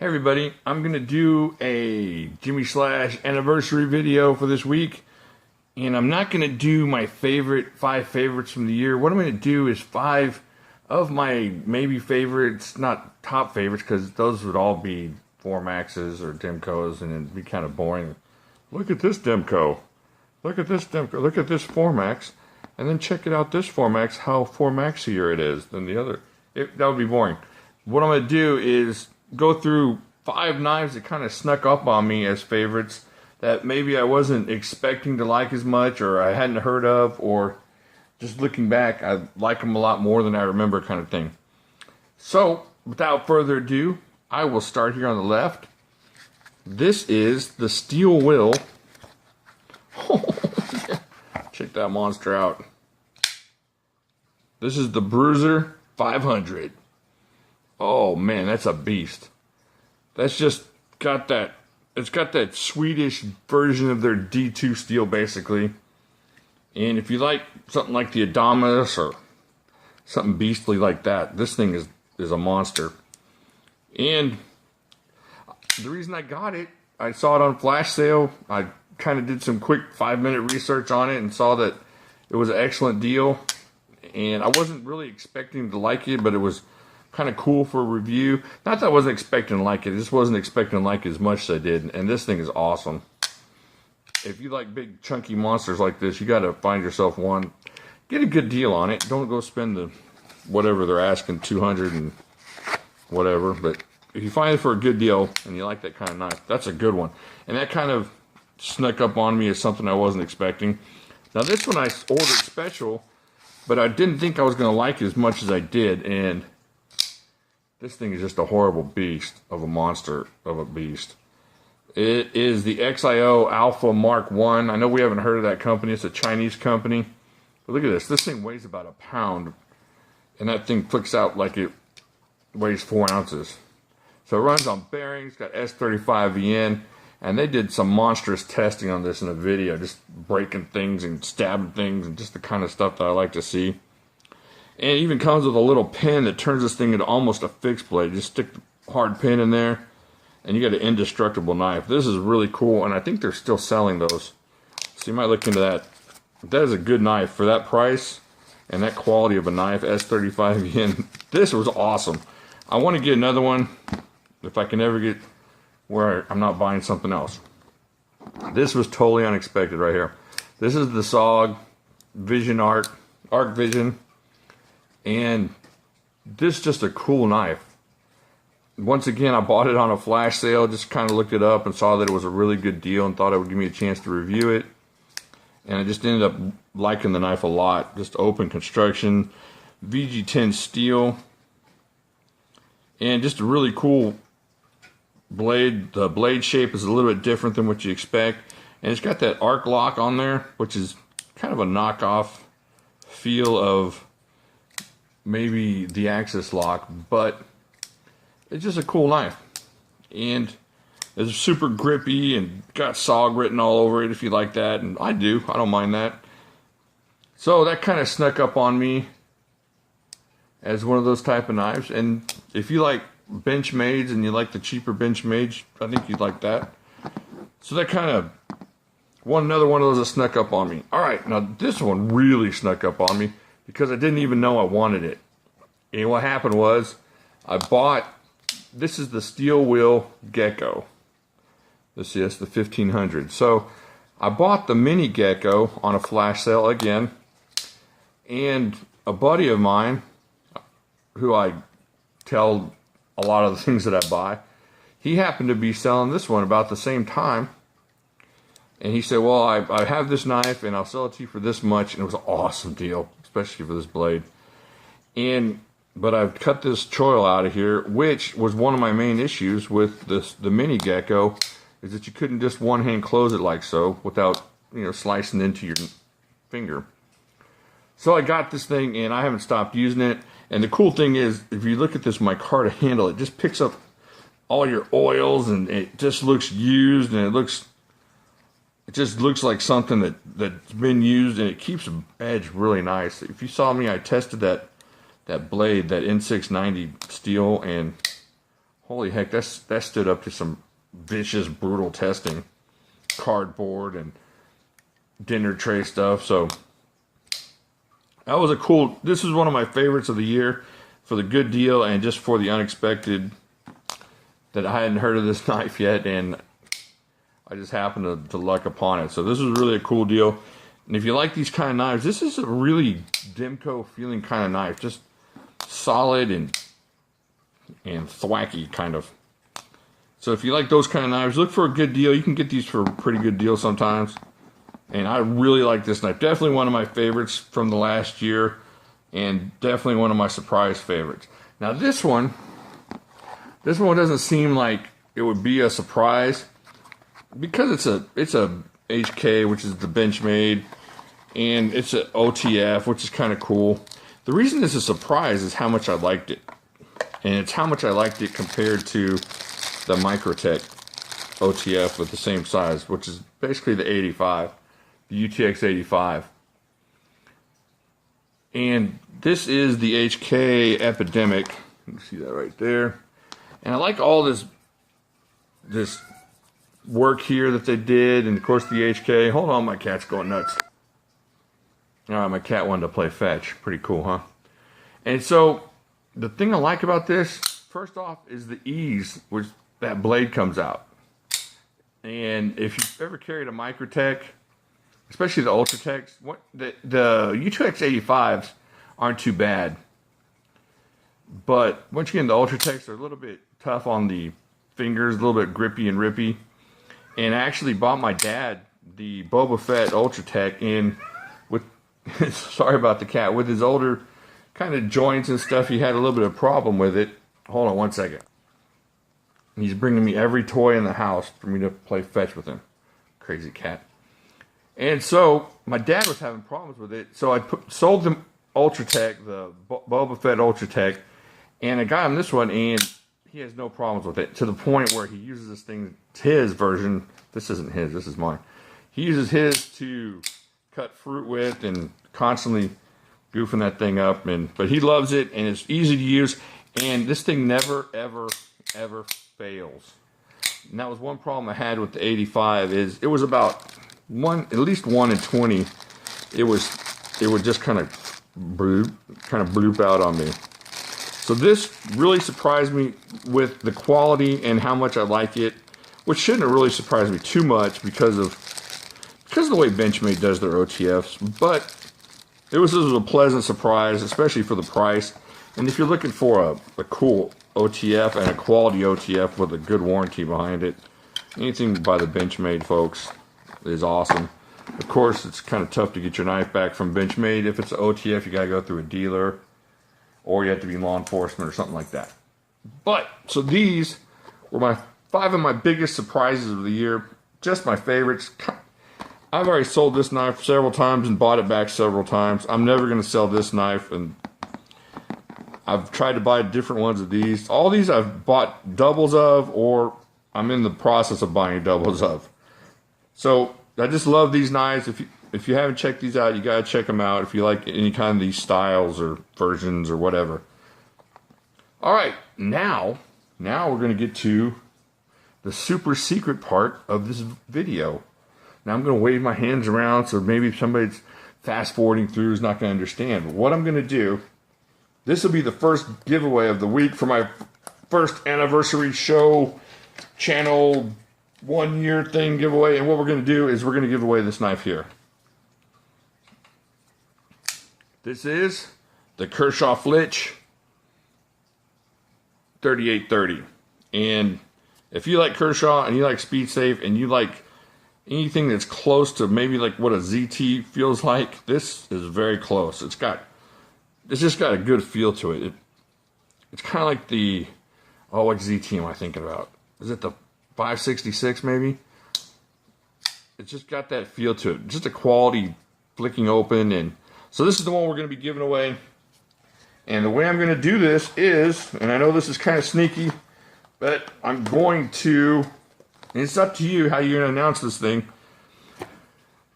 Hey everybody, I'm going to do a Jimmy Slash anniversary video for this week. And I'm not going to do my five favorites from the year. What I'm going to do is 5 of my maybe favorites, not top favorites, because those would all be 4Maxes or Demcos and it'd be kind of boring. Look at this Demco. Look at this Demco. Look at this 4Max. And then check it out, this 4Max, how 4Maxier it is than the other. That would be boring. What I'm going to do is go through 5 knives that kind of snuck up on me as favorites that maybe I wasn't expecting to like as much, or I hadn't heard of, or just looking back, I like them a lot more than I remember, kind of thing. So, without further ado, I will start here on the left. This is the steel will. Check that monster out. This is the Bruiser 500. Oh man, that's a beast. That's just got that, it's got that Swedish version of their D2 steel basically. And if you like something like the Adamas or something beastly like that, this thing is a monster. And the reason I got it, I saw it on flash sale. I kind of did some quick 5-minute research on it and saw that it was an excellent deal. And I wasn't really expecting to like it, but it was kind of cool for a review. Not that I wasn't expecting to like it, I just wasn't expecting to like it as much as I did. And this thing is awesome. If you like big chunky monsters like this, you got to find yourself one. Get a good deal on it. Don't go spend the whatever they're asking, 200 and whatever. But if you find it for a good deal and you like that kind of knife, that's a good one. And that kind of snuck up on me as something I wasn't expecting. Now this one I ordered special, but I didn't think I was going to like it as much as I did. And this thing is just a horrible beast of a monster of a beast. It is the XIO Alpha Mark 1. I know we haven't heard of that company. It's a Chinese company. But look at this. This thing weighs about a pound. And that thing flicks out like it weighs 4 ounces. So it runs on bearings. Got S35VN. And they did some monstrous testing on this in a video. Just breaking things and stabbing things. And just the kind of stuff that I like to see. And it even comes with a little pin that turns this thing into almost a fixed blade. Just stick the hard pin in there, and you got an indestructible knife. This is really cool, and I think they're still selling those. So you might look into that. That is a good knife for that price and that quality of a knife, S35 yen. This was awesome. I want to get another one if I can ever get where I'm not buying something else. This was totally unexpected right here. This is the SOG Vision Arc Vision. And this is just a cool knife. Once again, I bought it on a flash sale, just kind of looked it up and saw that it was a really good deal and thought it would give me a chance to review it. And I just ended up liking the knife a lot. Just open construction, VG10 steel, and just a really cool blade. The blade shape is a little bit different than what you expect. And it's got that arc lock on there, which is kind of a knockoff feel of maybe the Axis lock, but it's just a cool knife. And it's super grippy and got SOG written all over it if you like that, and I do. I don't mind that. So that kind of snuck up on me as one of those type of knives. And if you like Benchmades and you like the cheaper Benchmades, I think you'd like that. So that kind of another one of those that snuck up on me. Alright, now this one really snuck up on me because I didn't even know I wanted it. And what happened was, I bought, this is the steel wheel gecko. This is the 1500. So, I bought the mini gecko on a flash sale again. And a buddy of mine, who I tell a lot of the things that I buy, he happened to be selling this one about the same time. And he said, well, I have this knife and I'll sell it to you for this much. And it was an awesome deal, especially for this blade. But I've cut this choil out of here, which was one of my main issues with the mini gecko, is that you couldn't just one hand close it like so without, slicing into your finger. So I got this thing and I haven't stopped using it. And the cool thing is, if you look at this micarta handle, it just picks up all your oils and it just looks used, and it just looks like something that's been used, and it keeps the edge really nice. If you saw me, I tested that blade, that N690 steel, and holy heck, that stood up to some vicious, brutal testing. Cardboard and dinner tray stuff. So that was a cool, this is one of my favorites of the year for the good deal and just for the unexpected that I hadn't heard of this knife yet, and I just happened to luck upon it. So this is really a cool deal. And if you like these kind of knives, this is a really Demko feeling kind of knife. Just solid and thwacky kind of. So if you like those kind of knives, look for a good deal. You can get these for a pretty good deal sometimes. And I really like this knife. Definitely one of my favorites from the last year. And definitely one of my surprise favorites. Now this one doesn't seem like it would be a surprise. Because it's a HK, which is the Benchmade. And it's an OTF, which is kind of cool. The reason this is a surprise is how much I liked it. And it's how much I liked it compared to the Microtech OTF with the same size, which is basically the 85, the UTX 85. And this is the HK Epidemic. You can see that right there. And I like all this work here that they did, and of course the HK. Hold on, my cat's going nuts. Alright, my cat wanted to play fetch. Pretty cool, huh? And so, the thing I like about this, first off, is the ease which that blade comes out. And if you've ever carried a Microtech, especially the Ultratechs, the UTX 85s aren't too bad. But once you get into Ultratechs, they're a little bit tough on the fingers, a little bit grippy and rippy. And I actually bought my dad the Boba Fett Ultratech in with, sorry about the cat, with his older kind of joints and stuff. He had a little bit of problem with it. Hold on one second. He's bringing me every toy in the house for me to play fetch with him. Crazy cat. And so, my dad was having problems with it. So I sold him Ultratech, the Boba Fett Ultratech. And I got him this one, and he has no problems with it. To the point where he uses this thing, his version. This isn't his, this is mine. He uses his to cut fruit with and constantly goofing that thing up. But he loves it, and it's easy to use. And this thing never, ever, ever fails. And that was one problem I had with the 85 is it was about at least 1 in 20. It would just kind of bloop out on me. So this really surprised me with the quality and how much I like it, which shouldn't have really surprised me too much because of the way Benchmade does their OTFs. But this was a pleasant surprise, especially for the price. And if you're looking for a cool OTF and a quality OTF with a good warranty behind it, anything by the Benchmade folks is awesome. Of course, it's kind of tough to get your knife back from Benchmade. If it's an OTF, you gotta go through a dealer, or you have to be law enforcement or something like that. But, so these were 5 of my biggest surprises of the year. Just my favorites. I've already sold this knife several times and bought it back several times. I'm never going to sell this knife, and I've tried to buy different ones of these. All these I've bought doubles of, or I'm in the process of buying doubles of. So I just love these knives. If you haven't checked these out, you gotta check them out if you like any kind of these styles or versions or whatever. All right, now we're gonna get to the super secret part of this video. Now I'm gonna wave my hands around, so maybe somebody's fast forwarding through is not gonna understand. But what I'm gonna do, this will be the first giveaway of the week for my first anniversary show channel 1 year thing giveaway. And what we're going to do is we're going to give away this knife here. This is the Kershaw Flitch 3830. And if you like Kershaw and you like Speed Safe and you like anything that's close to maybe like what a ZT feels like, this is very close. It's just got a good feel to it. It's kind of like the, what ZT am I thinking about? Is it the 566 maybe? It's just got that feel to it. Just a quality flicking open. And so this is the one we're going to be giving away. And the way I'm going to do this is, and I know this is kind of sneaky, but I'm going to, and it's up to you how you're going to announce this thing.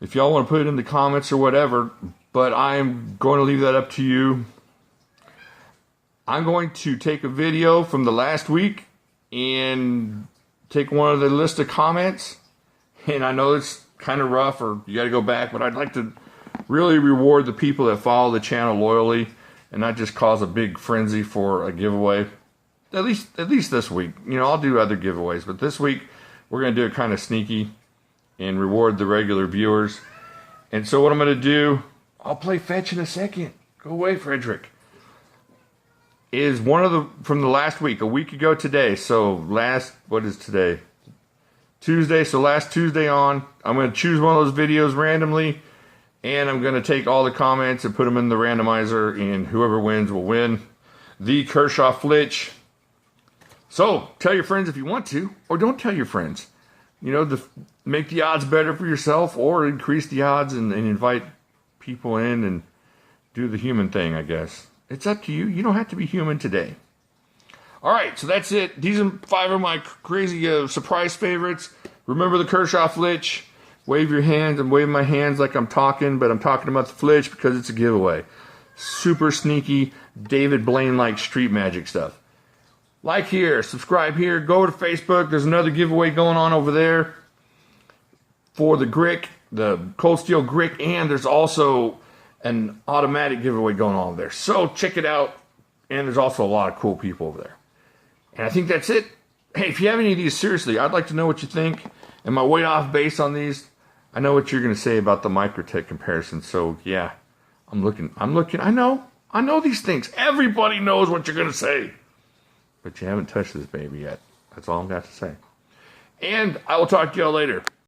If y'all want to put it in the comments or whatever, but I'm going to leave that up to you. I'm going to take a video from the last week, and take one of the list of comments. And I know it's kind of rough, or you got to go back, but I'd like to really reward the people that follow the channel loyally and not just cause a big frenzy for a giveaway. At least this week. You know, I'll do other giveaways, but this week we're going to do it kind of sneaky and reward the regular viewers. And so what I'm going to do, I'll play fetch in a second. Go away, Frederick. Is one of the, from the last week, a week ago today. So what is today? Tuesday. So last Tuesday on, I'm going to choose one of those videos randomly, and I'm going to take all the comments and put them in the randomizer, and whoever wins will win the Kershaw Flitch. So tell your friends if you want to, or don't tell your friends. You know, make the odds better for yourself, or increase the odds and invite people in and do the human thing, I guess. It's up to you. You don't have to be human today. All right, so that's it. These are 5 of my crazy surprise favorites. Remember the Kershaw Flitch. Wave your hands. I'm waving my hands like I'm talking, but I'm talking about the Flitch because it's a giveaway. Super sneaky, David Blaine-like street magic stuff. Like here, subscribe here, go to Facebook. There's another giveaway going on over there for the Grick, the Cold Steel Grick, and there's also an automatic giveaway going on over there. So check it out, and there's also a lot of cool people over there. And I think that's it. Hey, if you have any of these, seriously, I'd like to know what you think. Am I way off base on these? I know what you're going to say about the Microtech comparison, so yeah, I'm looking. I know these things. Everybody knows what you're going to say. But you haven't touched this baby yet. That's all I've got to say. And I will talk to y'all later.